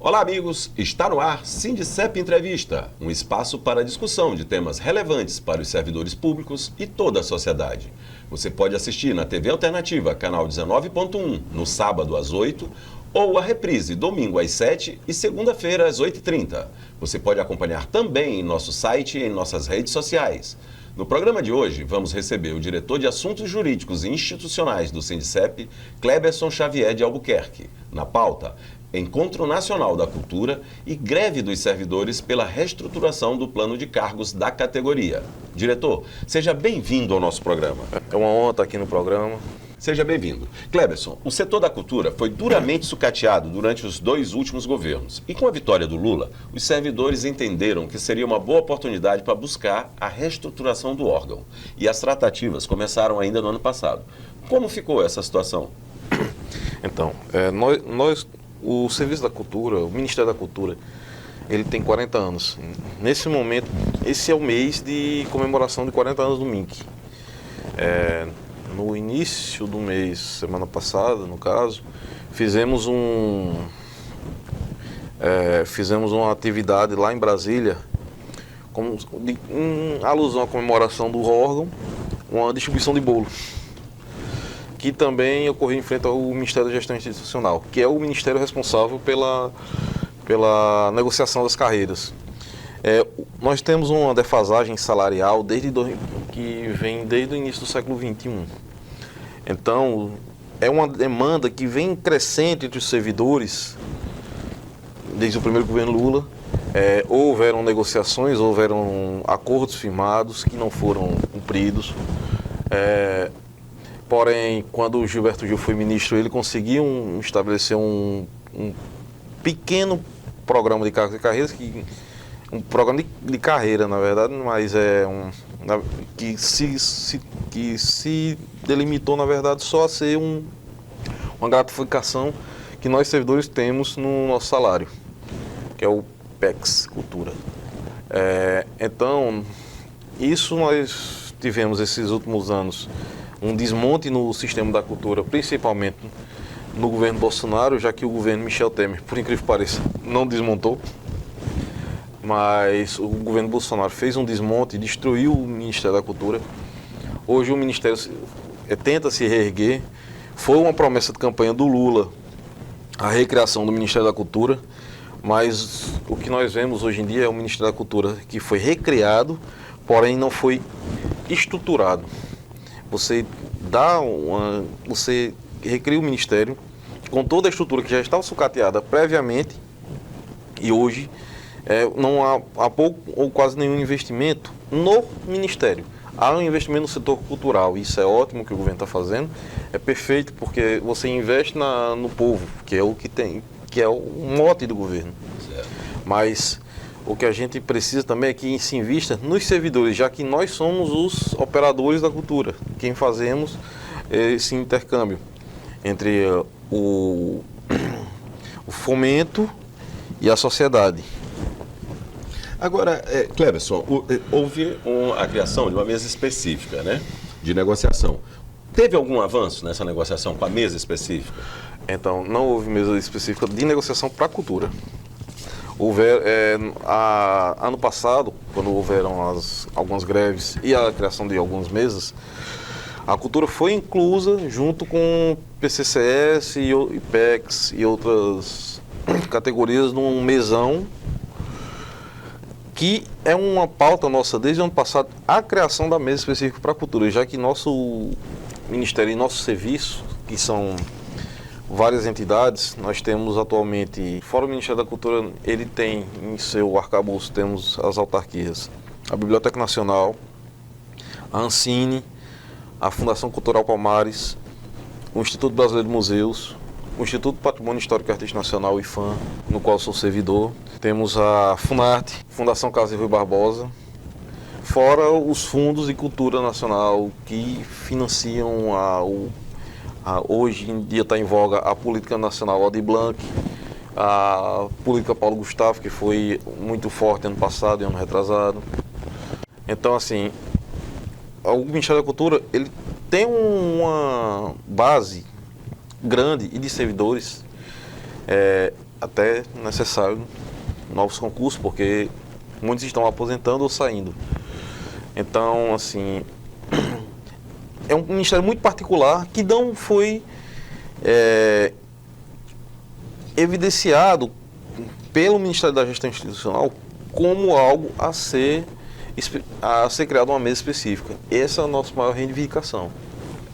Olá, amigos! Está no ar Sindicep Entrevista, um espaço para discussão de temas relevantes para os servidores públicos e toda a sociedade. Você pode assistir na TV Alternativa, canal 19.1, no sábado às 8, ou a reprise domingo às 7 e segunda-feira às 8h30. Você pode acompanhar também em nosso site e em nossas redes sociais. No programa de hoje, vamos receber o diretor de Assuntos Jurídicos e Institucionais do Sindicep, Cleberson Xavier de Albuquerque. Na pauta, Encontro Nacional da Cultura e greve dos servidores pela reestruturação do plano de cargos da categoria. Diretor, seja bem-vindo ao nosso programa. É uma honra estar aqui no programa. Seja bem-vindo. Cleberson, o setor da cultura foi duramente sucateado durante os 2 últimos governos. E com a vitória do Lula, os servidores entenderam que seria uma boa oportunidade para buscar a reestruturação do órgão. E as tratativas começaram ainda no ano passado. Como ficou essa situação? Então, o Serviço da Cultura, o Ministério da Cultura, ele tem 40 anos. Nesse momento, esse é o mês de comemoração de 40 anos do MINC. No início do mês, semana passada, no caso, fizemos uma atividade lá em Brasília, em alusão à comemoração do órgão, uma distribuição de bolo, que também ocorreu em frente ao Ministério da Gestão Institucional, que é o ministério responsável pela negociação das carreiras. Nós temos uma defasagem salarial que vem desde o início do século XXI. Então, é uma demanda que vem crescente entre os servidores, desde o primeiro governo Lula. Houveram negociações, houveram acordos firmados que não foram cumpridos. Porém, quando o Gilberto Gil foi ministro, ele conseguiu estabelecer um pequeno programa de cargos e carreiras, um programa de carreira, na verdade, mas que se delimitou, na verdade, só a ser uma gratificação que nós servidores temos no nosso salário, que é o PEX Cultura. Então, isso nós tivemos esses últimos anos, um desmonte no sistema da cultura, principalmente no governo Bolsonaro, já que o governo Michel Temer, por incrível que pareça, não desmontou. Mas o governo Bolsonaro fez um desmonte, destruiu o Ministério da Cultura. Hoje o Ministério tenta se reerguer. Foi uma promessa de campanha do Lula a recriação do Ministério da Cultura, mas o que nós vemos hoje em dia é o Ministério da Cultura que foi recriado, porém não foi estruturado. Você recria o Ministério com toda a estrutura que já estava sucateada previamente e hoje não há pouco ou quase nenhum investimento no Ministério. Há um investimento no setor cultural, isso é ótimo que o governo está fazendo, é perfeito porque você investe no povo, que é o que tem, que é o mote do governo. Certo. Mas o que a gente precisa também é que se invista nos servidores, já que nós somos os operadores da cultura, quem fazemos esse intercâmbio entre o fomento e a sociedade. Agora, Cleberson, houve a criação de uma mesa específica, né, de negociação. Teve algum avanço nessa negociação com a mesa específica? Então, não houve mesa específica de negociação para a cultura. Ano passado, quando houveram algumas greves e a criação de algumas mesas, a cultura foi inclusa junto com PCCS e IPEX e outras categorias num mesão que é uma pauta nossa desde o ano passado, a criação da mesa específica para a cultura, já que nosso Ministério e nosso serviço, que são várias entidades, nós temos atualmente, fora o Ministério da Cultura, ele tem em seu arcabouço, temos as autarquias, a Biblioteca Nacional, a Ancine, a Fundação Cultural Palmares, o Instituto Brasileiro de Museus, o Instituto Patrimônio Histórico e Artístico Nacional, IFAM, no qual sou servidor. Temos a Funarte, Fundação Casa de Rui Barbosa, fora os fundos de cultura nacional que financiam hoje em dia está em voga a Política Nacional Aldir Blanc, a Política Paulo Gustavo, que foi muito forte ano passado e ano retrasado. Então, assim, o Ministério da Cultura ele tem uma base grande e de servidores até necessário novos concursos, porque muitos estão aposentando ou saindo. Então, assim, é um ministério muito particular que não foi evidenciado pelo Ministério da Gestão Institucional como algo a ser criado uma mesa específica. Essa é a nossa maior reivindicação.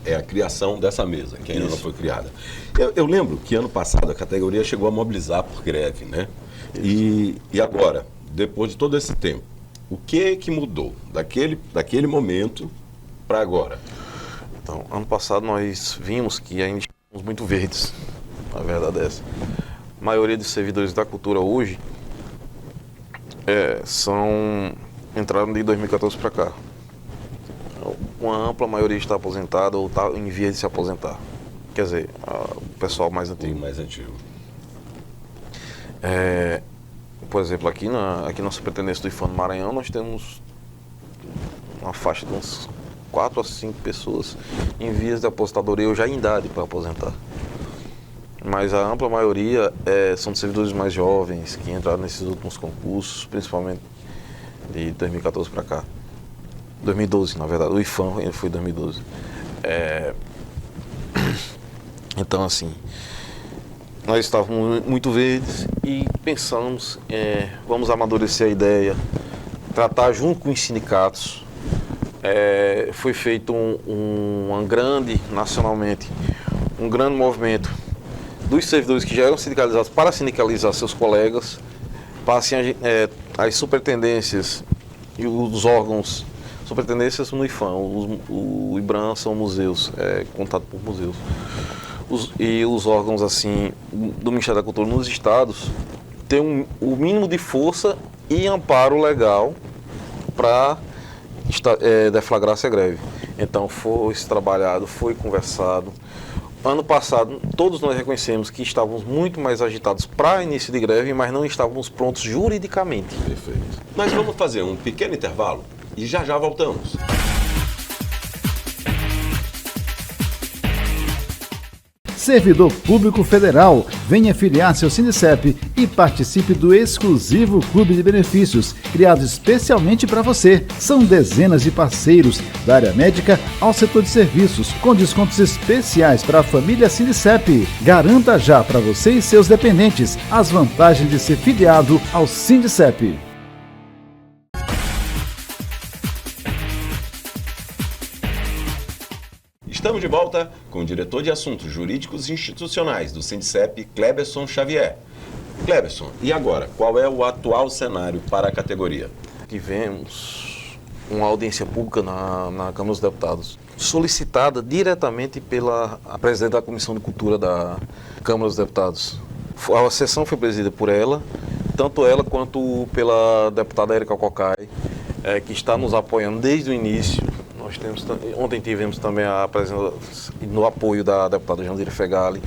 É a criação dessa mesa, que ainda não foi criada. Eu lembro que ano passado a categoria chegou a mobilizar por greve, né? E agora, depois de todo esse tempo, o que mudou daquele momento para agora? Então, ano passado nós vimos que ainda estamos muito verdes, a verdade é essa. A maioria dos servidores da cultura hoje entraram de 2014 para cá. Uma ampla maioria está aposentada ou está em vias de se aposentar. Quer dizer, o pessoal mais antigo. O mais antigo. Por exemplo, aqui na Superintendência do IFAM do Maranhão, nós temos uma faixa de uns 4 a 5 pessoas em vias de aposentadoria ou já em idade para aposentar. Mas a ampla maioria são servidores mais jovens que entraram nesses últimos concursos, principalmente de 2014 para cá. 2012, na verdade. O IFAM foi 2012. Então, assim, nós estávamos muito verdes e pensamos, vamos amadurecer a ideia, tratar junto com os sindicatos. Foi feito nacionalmente, um grande movimento dos servidores que já eram sindicalizados para sindicalizar seus colegas, para assim, as superintendências e os órgãos, superintendências no IFAM, o IBRAM são museus, contado por museus, e os órgãos assim do Ministério da Cultura nos estados têm o mínimo de força e amparo legal para deflagrar essa greve. Então foi trabalhado, foi conversado. Ano passado, todos nós reconhecemos que estávamos muito mais agitados para início de greve, mas não estávamos prontos juridicamente. Perfeito. Nós vamos fazer um pequeno intervalo e já voltamos. Servidor Público Federal, venha filiar-se ao Sindicep e participe do exclusivo clube de benefícios, criado especialmente para você. São dezenas de parceiros, da área médica ao setor de serviços, com descontos especiais para a família Sindicep. Garanta já para você e seus dependentes as vantagens de ser filiado ao Sindicep. Estamos de volta com o diretor de Assuntos Jurídicos e Institucionais do Sindicep, Cleberson Xavier. Cleberson, e agora, qual é o atual cenário para a categoria? Tivemos uma audiência pública na Câmara dos Deputados, solicitada diretamente pela presidente da Comissão de Cultura da Câmara dos Deputados. A sessão foi presidida por ela, tanto ela quanto pela deputada Érica Cocai, que está nos apoiando desde o início. Ontem tivemos também a presença no apoio da deputada Jandira Fegali,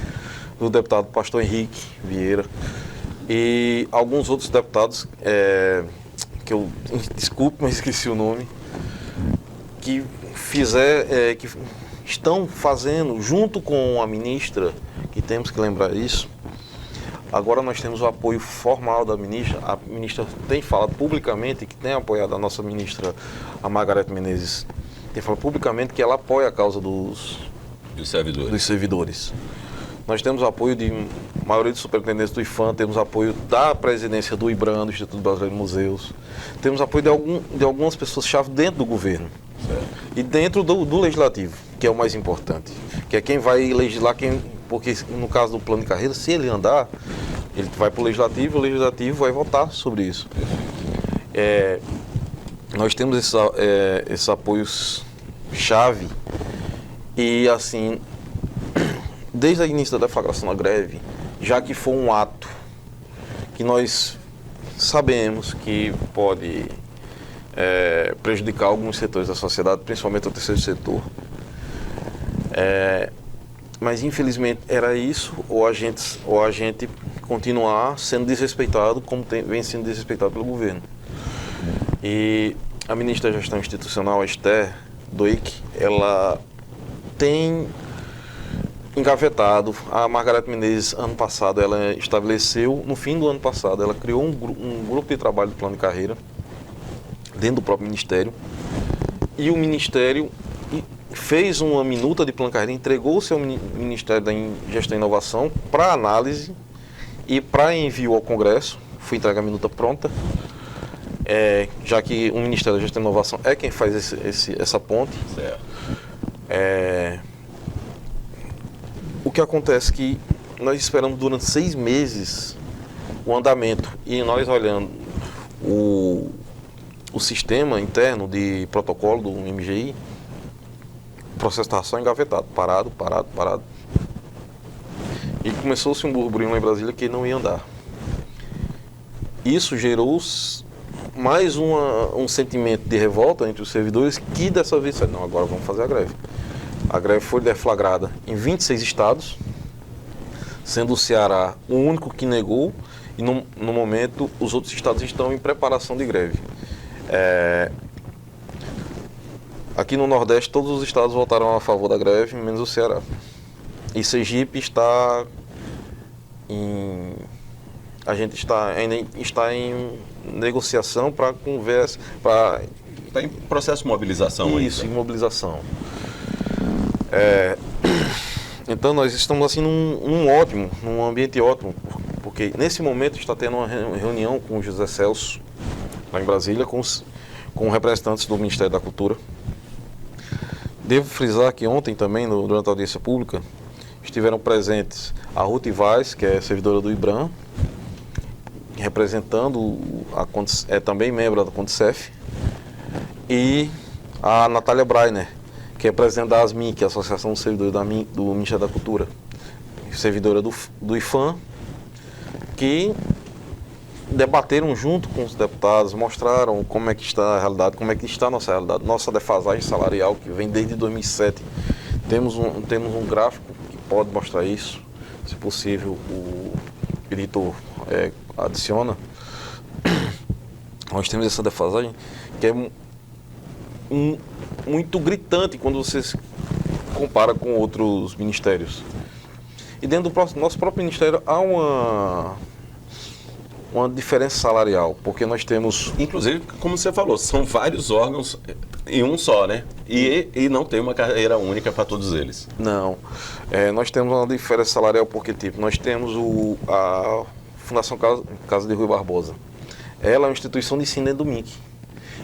do deputado Pastor Henrique Vieira e alguns outros deputados, desculpe, mas esqueci o nome, que estão fazendo, junto com a ministra, que temos que lembrar isso. Agora nós temos o apoio formal da ministra. A ministra tem falado publicamente que tem apoiado a nossa ministra, a Margareth Menezes, tem falado publicamente que ela apoia a causa dos servidores. Nós temos apoio de maioria dos superintendentes do IFAM, temos apoio da presidência do IBRAM, do Instituto Brasileiro de Museus, temos apoio de algumas pessoas-chave dentro do governo. Certo. E dentro do legislativo, que é o mais importante, que é quem vai legislar, porque no caso do plano de carreira, se ele andar, ele vai para o legislativo vai votar sobre isso. Nós temos esses apoios-chave e, assim, desde o início da deflagração da greve, já que foi um ato que nós sabemos que pode prejudicar alguns setores da sociedade, principalmente o terceiro setor, mas infelizmente era isso, ou a gente continuar sendo desrespeitado como vem sendo desrespeitado pelo governo. E a ministra da Gestão Institucional, Esther Doig, ela tem engavetado. A Margareth Menezes, ano passado, ela estabeleceu, no fim do ano passado, ela criou um grupo de trabalho de plano de carreira dentro do próprio Ministério, e o Ministério fez uma minuta de plano de carreira, entregou-se ao Ministério da Gestão e Inovação para análise e para envio ao Congresso. Fui entregar a minuta pronta, já que o Ministério da Gestão e Inovação é quem faz essa ponte. Certo. O que acontece é que nós esperamos durante 6 meses o andamento, e nós olhando o sistema interno de protocolo do MGI, o processo estava só engavetado, parado. E começou-se um burburinho lá em Brasília que não ia andar. Isso gerou mais um sentimento de revolta entre os servidores, que dessa vez disseram, não, agora vamos fazer a greve. A greve foi deflagrada em 26 estados, sendo o Ceará o único que negou, e no momento os outros estados estão em preparação de greve. Aqui no Nordeste todos os estados votaram a favor da greve, menos o Ceará. E Sergipe a gente ainda está em negociação para conversa, para... Está em processo de mobilização. Isso, ainda. em mobilização. Então nós estamos assim num ambiente ótimo, porque nesse momento está tendo uma reunião com o José Celso, lá em Brasília, com representantes do Ministério da Cultura. Devo frisar que ontem também, durante a audiência pública, estiveram presentes a Ruth Vaz, que é servidora do IBRAM, representando, também membro da Condicef, e a Natália Breiner, que é presidente da ASMI, que é a Associação dos Servidores do Ministério da Cultura, servidora do IFAM, que debateram junto com os deputados, mostraram como é que está a realidade, como é que está a nossa realidade, nossa defasagem salarial, que vem desde 2007. Temos um gráfico que pode mostrar isso, se possível o editor adiciona. Nós temos essa defasagem que é muito gritante quando você se compara com outros ministérios. E dentro do nosso próprio ministério há uma diferença salarial, porque nós temos... Inclusive, como você falou, são vários órgãos em um só, né? E não tem uma carreira única para todos eles. Não. Nós temos uma diferença salarial porque, nós temos a Fundação Casa de Rui Barbosa. Ela é uma instituição de ensino dentro do MINC.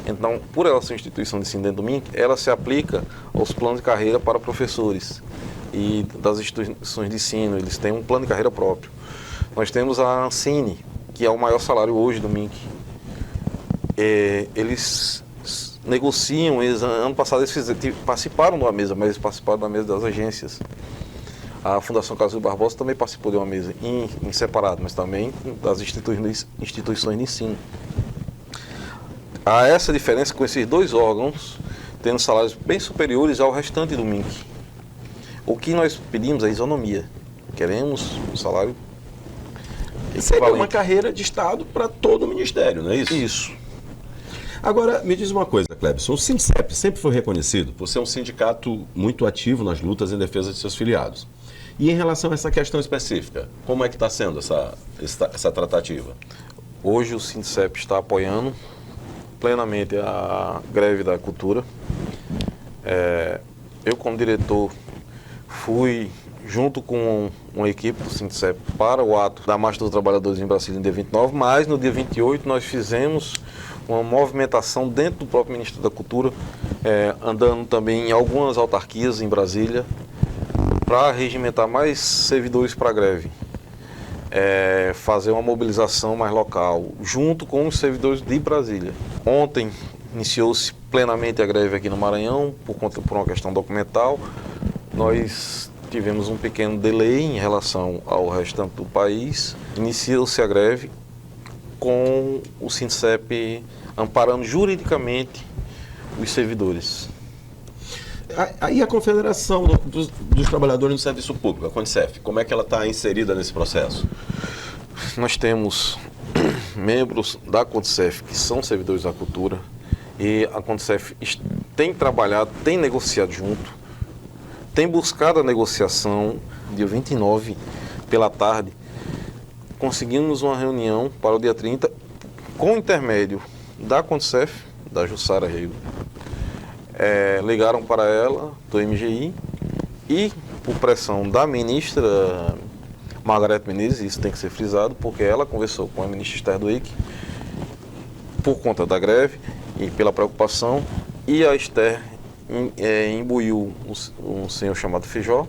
Então, por ela ser uma instituição de ensino dentro do MINC, ela se aplica aos planos de carreira para professores e das instituições de ensino. Eles têm um plano de carreira próprio. Nós temos a Ancine, que é o maior salário hoje do MINC. Eles negociam, ano passado eles participaram de uma mesa, mas eles participaram da mesa das agências. A Fundação Casa de Barbosa também participou de uma mesa em separado, mas também das instituições de ensino. Há essa diferença com esses dois órgãos, tendo salários bem superiores ao restante do MINC. O que nós pedimos é isonomia. Queremos um salário seria uma carreira de Estado para todo o Ministério, não é isso? Isso. Agora, me diz uma coisa, Clebson, o SINDCEP sempre foi reconhecido por ser um sindicato muito ativo nas lutas em defesa de seus filiados. E em relação a essa questão específica, como é que está sendo essa tratativa? Hoje o SINDCEP está apoiando plenamente a greve da cultura. Eu, como diretor, fui junto com uma equipe do SINDCEP para o ato da Marcha dos Trabalhadores em Brasília no dia 29, mas no dia 28 nós fizemos uma movimentação dentro do próprio Ministério da Cultura, andando também em algumas autarquias em Brasília, para regimentar mais servidores para a greve. Fazer uma mobilização mais local, junto com os servidores de Brasília. Ontem iniciou-se plenamente a greve aqui no Maranhão, por uma questão documental. Nós tivemos um pequeno delay em relação ao restante do país. Iniciou-se a greve com o SINDCEP amparando juridicamente os servidores. Aí a Confederação dos Trabalhadores no Serviço Público, a Condicef, como é que ela está inserida nesse processo? Nós temos membros da Condicef que são servidores da cultura, e a Condicef tem trabalhado, tem negociado junto. tem buscado a negociação, dia 29, pela tarde, conseguimos uma reunião para o dia 30, com o intermédio da Condicef, da Jussara Rego. Ligaram para ela, do MGI, e por pressão da ministra Margareth Menezes, isso tem que ser frisado, porque ela conversou com a ministra Esther Dueck por conta da greve e pela preocupação, e a Esther imbuiu um senhor chamado Feijó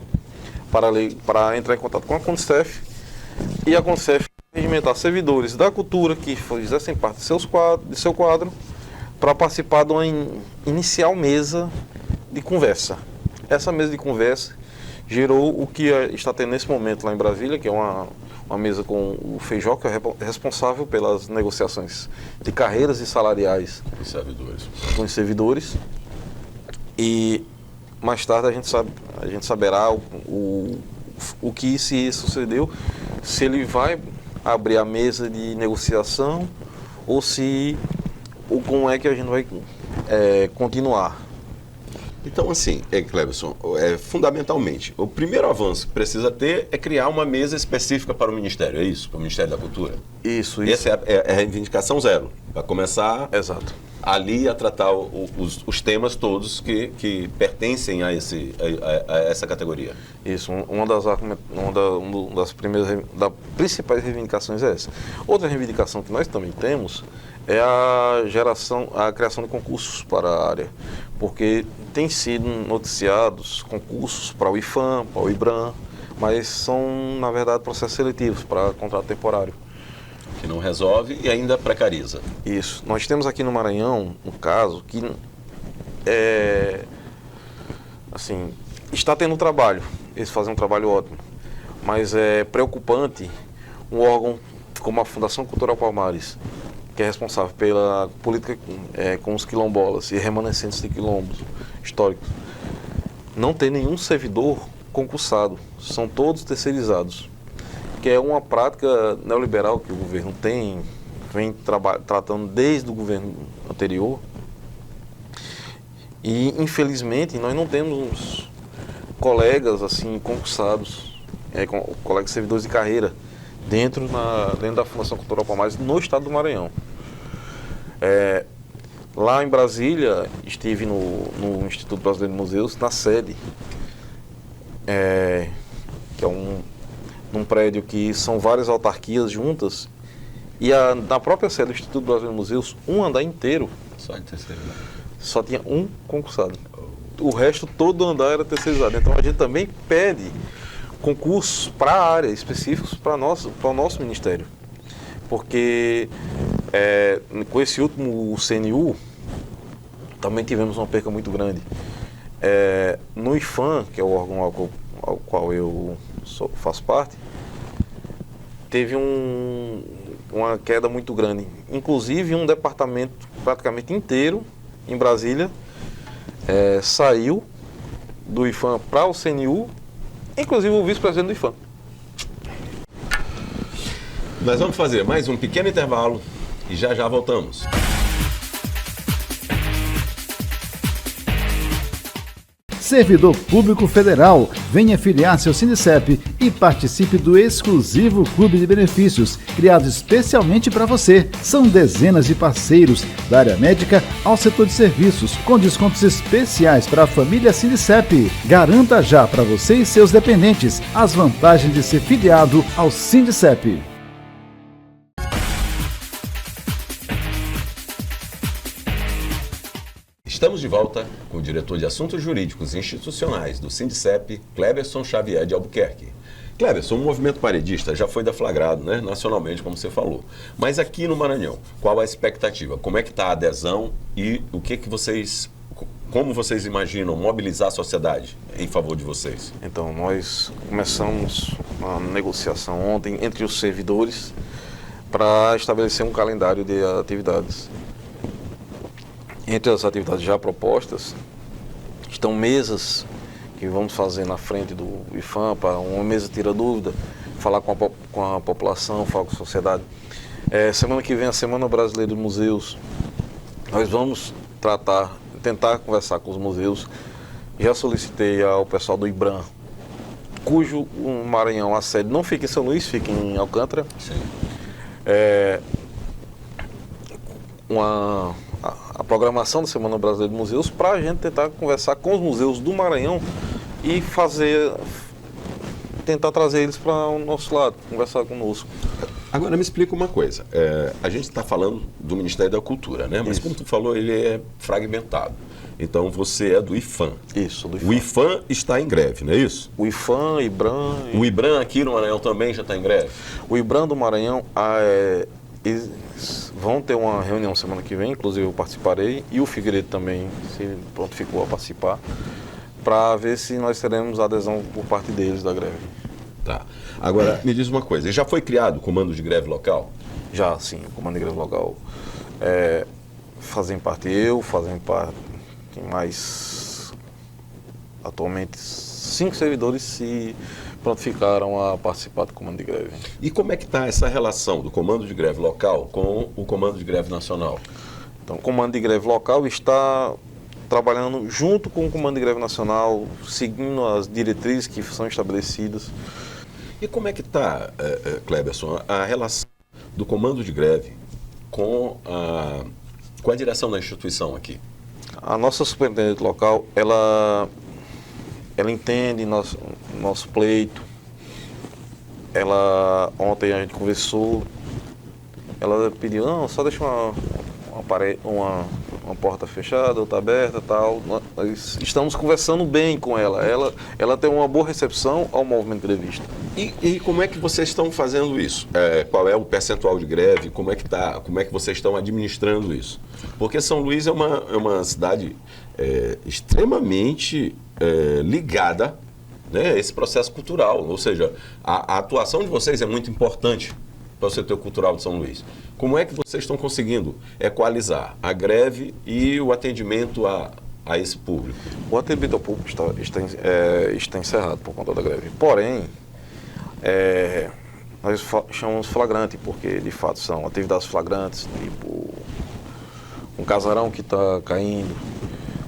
para entrar em contato com a Condicef, e a Condicef regimentar servidores da cultura que fizessem parte de seu quadro para participar de uma inicial mesa de conversa. Essa mesa de conversa gerou o que está tendo nesse momento lá em Brasília, que é uma mesa com o Feijó, que é responsável pelas negociações de carreiras e salariais com os servidores. E mais tarde a gente saberá o que se sucedeu, se ele vai abrir a mesa de negociação ou como é que a gente vai continuar. Então, assim, Cleberson, fundamentalmente, o primeiro avanço que precisa ter é criar uma mesa específica para o Ministério, é isso? Para o Ministério da Cultura? Isso. Essa é a reivindicação zero, para começar Exato. Ali a tratar os temas todos que pertencem a essa categoria. Isso, uma das principais reivindicações é essa. Outra reivindicação que nós também temos é a criação de concursos para a área, porque tem sido noticiados concursos para o IFAM, para o IBRAM, mas são, na verdade, processos seletivos para contrato temporário. Que não resolve e ainda precariza. Isso. Nós temos aqui no Maranhão um caso que está tendo trabalho, eles fazem um trabalho ótimo, mas é preocupante um órgão como a Fundação Cultural Palmares, que é responsável pela política com os quilombolas e remanescentes de quilombos históricos, não tem nenhum servidor concursado, são todos terceirizados, que é uma prática neoliberal que o governo vem tratando desde o governo anterior. E, infelizmente, nós não temos colegas assim concursados, colegas servidores de carreira, dentro da Fundação Cultural Palmares, no estado do Maranhão. Lá em Brasília, estive no Instituto Brasileiro de Museus, na sede, que é num prédio que são várias autarquias juntas, e na própria sede do Instituto Brasileiro de Museus, um andar inteiro, só tinha um concursado. O resto, todo andar era terceirizado. Então a gente também pede concursos para a área, específicos para o nosso ministério. Porque com esse último CNU, também tivemos uma perca muito grande. No IFAM, que é o órgão ao qual eu faço parte, teve uma queda muito grande. Inclusive, um departamento praticamente inteiro em Brasília saiu do IFAM para o CNU, inclusive o vice-presidente do IFAM. Nós vamos fazer mais um pequeno intervalo e já voltamos. Servidor Público Federal, venha filiar-se ao Sindicep e participe do exclusivo clube de benefícios, criado especialmente para você. São dezenas de parceiros, da área médica ao setor de serviços, com descontos especiais para a família Sindicep. Garanta já para você e seus dependentes as vantagens de ser filiado ao Sindicep. Estamos de volta com o diretor de Assuntos Jurídicos e Institucionais do Sindicep, Cleberson Xavier de Albuquerque. Cleberson, o movimento paredista já foi deflagrado, né, nacionalmente, como você falou. Mas aqui no Maranhão, qual a expectativa? Como é que está a adesão e como vocês imaginam mobilizar a sociedade em favor de vocês? Então, nós começamos uma negociação ontem entre os servidores para estabelecer um calendário de atividades. Entre as atividades já propostas, estão mesas que vamos fazer na frente do IFAM, para uma mesa tira dúvida, falar com a população, falar com a sociedade. Semana que vem, a Semana Brasileira de Museus, nós vamos tentar conversar com os museus Já solicitei ao pessoal do IBRAM, cujo o Maranhão, a sede não fica em São Luís, fica em Alcântara. Sim. A programação da Semana Brasileira de Museus, para a gente tentar conversar com os museus do Maranhão e tentar trazer eles para o nosso lado, conversar conosco. Agora me explica uma coisa, a gente está falando do Ministério da Cultura, né? Mas Isso. como tu falou, ele é fragmentado. Então você é do IPHAN. Isso, do IPHAN. O IPHAN está em greve, não é isso? O IPHAN, IBRAM... O IBRAM aqui no Maranhão também já está em greve? O IBRAM do Maranhão eles vão ter uma reunião semana que vem, inclusive eu participarei, e o Figueiredo também se prontificou a participar, para ver se nós teremos adesão por parte deles da greve. Tá. Agora, me diz uma coisa, já foi criado o comando de greve local? Já, sim, o comando de greve local fazem parte tem mais, atualmente 5 servidores se prontificaram a participar do comando de greve. E como é que está essa relação do comando de greve local com o comando de greve nacional? Então, o comando de greve local está trabalhando junto com o comando de greve nacional, seguindo as diretrizes que são estabelecidas. E como é que está, Cleberson, a relação do comando de greve com a direção da instituição aqui? A nossa superintendente local, ela entende nosso pleito. Ontem a gente conversou, ela pediu, não, só deixa uma porta fechada, outra aberta e tal. Nós estamos conversando bem com ela. Ela tem uma boa recepção ao movimento grevista. E como é que vocês estão fazendo isso? Qual é o percentual de greve? Como é que vocês estão administrando isso? Porque São Luís é uma cidade extremamente ligada, né, a esse processo cultural. Ou seja, a atuação de vocês é muito importante para o setor cultural de São Luís. Como é que vocês estão conseguindo equalizar a greve e o atendimento a esse público? O atendimento ao público está encerrado por conta da greve. Porém, nós chamamos flagrante, porque de fato são atividades flagrantes, tipo um casarão que está caindo,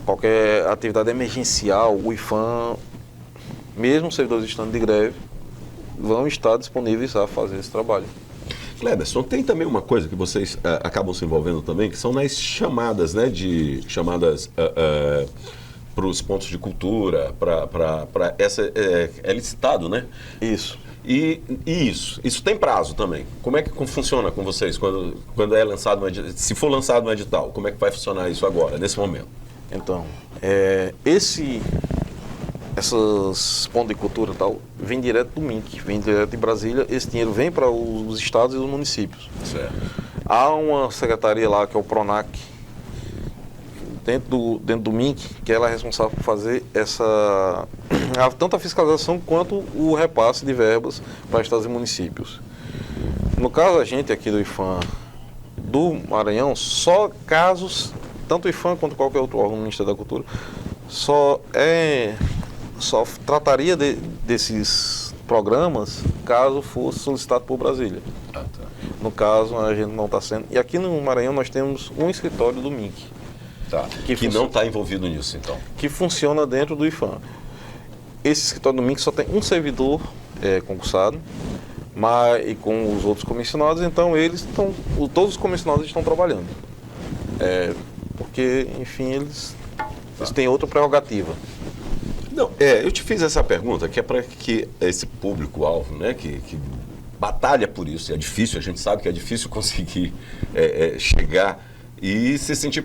qualquer atividade emergencial, o IPHAN, mesmo os servidores estando de greve, vão estar disponíveis a fazer esse trabalho. Cleberson, tem também uma coisa que vocês acabam se envolvendo também, que são nas chamadas, né, para os pontos de cultura, para essa é licitado, né? Isso. E isso tem prazo também. Como é que funciona com vocês quando é lançado se for lançado um edital? Como é que vai funcionar isso agora, nesse momento? Então, essas pontos de cultura e tal, vem direto do MINC, vem direto de Brasília, esse dinheiro vem para os estados e os municípios. Certo. Há uma secretaria lá, que é o PRONAC, dentro do MINC, que ela é responsável por fazer tanto a fiscalização quanto o repasse de verbas para estados e municípios. No caso, a gente aqui do IPHAN do Maranhão, só casos, tanto o IPHAN quanto qualquer outro órgão do Ministério da Cultura, só trataria desses programas caso fosse solicitado por Brasília. Ah, tá. No caso, a gente não está sendo. E aqui no Maranhão nós temos um escritório do MINC. Tá. Que não está envolvido nisso, então. Que funciona dentro do IPHAN. Esse escritório do MINC só tem um servidor concursado, e com os outros comissionados, então todos os comissionados estão trabalhando. Porque, enfim, eles têm outra prerrogativa. Não, eu te fiz essa pergunta que é para que esse público-alvo, né, que batalha por isso, é difícil, a gente sabe que é difícil conseguir chegar e se sentir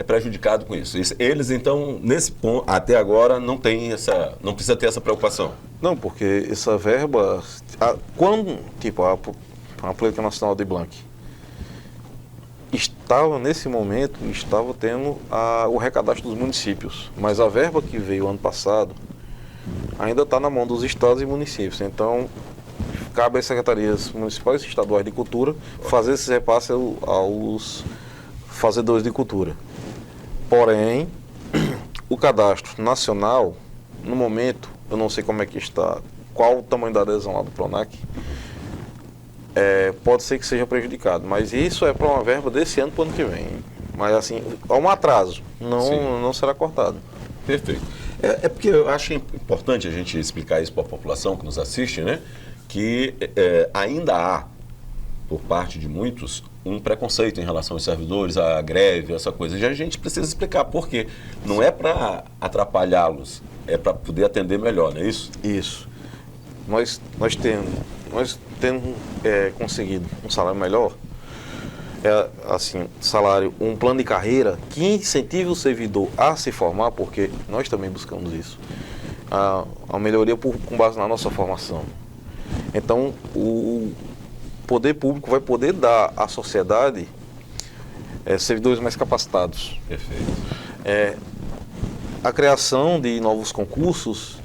prejudicado com isso. Eles, então, nesse ponto, até agora, não precisa ter essa preocupação. Não, porque essa verba, quando, tipo, a Política Nacional de Blanc nesse momento, estava tendo o recadastro dos municípios, mas a verba que veio ano passado ainda está na mão dos estados e municípios. Então, cabe às secretarias municipais e estaduais de cultura fazer esse repasse aos fazedores de cultura. Porém, o cadastro nacional, no momento, eu não sei como é que está, qual o tamanho da adesão lá do PRONAC, pode ser que seja prejudicado, mas isso é para uma verba desse ano para o ano que vem. Mas assim, há um atraso, não será cortado. Perfeito. É porque eu acho importante a gente explicar isso para a população que nos assiste, né? Que ainda há, por parte de muitos, um preconceito em relação aos servidores, à greve, essa coisa. E a gente precisa explicar por quê. Não é para atrapalhá-los, é para poder atender melhor, não é isso? Isso. Nós temos conseguido um salário melhor, assim, salário, um plano de carreira que incentive o servidor a se formar, porque nós também buscamos isso. A melhoria com base na nossa formação. Então, o poder público vai poder dar à sociedade servidores mais capacitados. Perfeito. A criação de novos concursos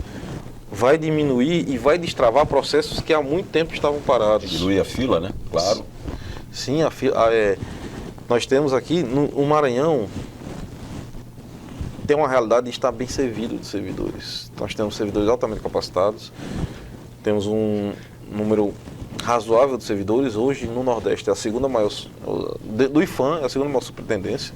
vai diminuir e vai destravar processos que há muito tempo estavam parados. Diminuir a fila, né? Claro. Sim, nós temos aqui no Maranhão, tem uma realidade de estar bem servido de servidores. Nós temos servidores altamente capacitados, temos um número razoável de servidores. Hoje no Nordeste é a segunda maior, do IFAM é a segunda maior superintendência.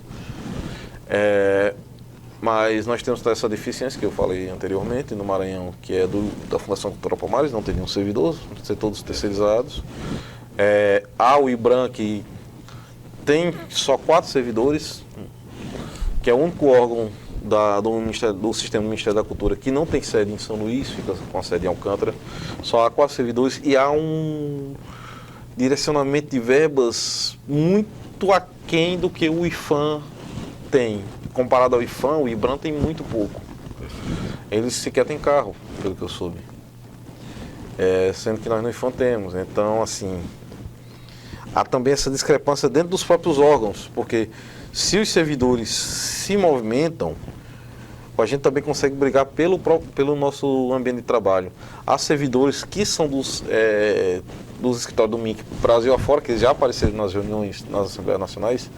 Mas nós temos essa deficiência que eu falei anteriormente no Maranhão, que é da Fundação Cultural Palmares, não tem nenhum servidor, ser todos terceirizados. Há o IBRAM, que tem só 4 servidores, que é o único órgão do sistema do Ministério da Cultura que não tem sede em São Luís, fica com a sede em Alcântara. Só há 4 servidores e há um direcionamento de verbas muito aquém do que o IFAM tem. Comparado ao IFAM, o IBRAM tem muito pouco. Eles sequer têm carro, pelo que eu soube. Sendo que nós no IFAM temos. Então, assim, há também essa discrepância dentro dos próprios órgãos, porque se os servidores se movimentam, a gente também consegue brigar pelo nosso ambiente de trabalho. Há servidores que são dos escritórios do MINC Brasil afora, que já apareceram nas reuniões, nas Assembleias Nacionais,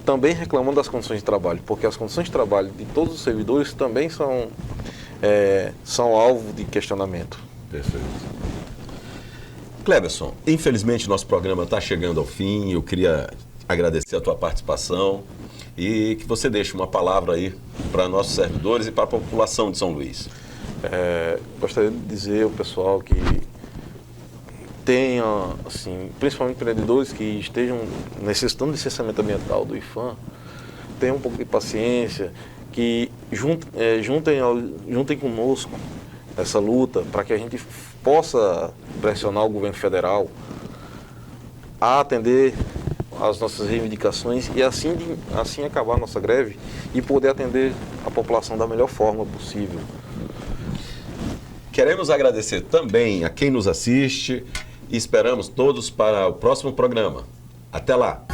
também reclamando das condições de trabalho, porque as condições de trabalho de todos os servidores também são alvo de questionamento. Perfeito. Cleberson, infelizmente nosso programa está chegando ao fim. Eu queria agradecer a tua participação e que você deixe uma palavra aí para nossos servidores e para a população de São Luís. Gostaria de dizer ao pessoal que tenha, assim, principalmente empreendedores que estejam necessitando de licenciamento ambiental do IFAM, tenham um pouco de paciência, que juntem conosco essa luta para que a gente possa pressionar o governo federal a atender as nossas reivindicações e assim acabar a nossa greve e poder atender a população da melhor forma possível. Queremos agradecer também a quem nos assiste e esperamos todos para o próximo programa. Até lá!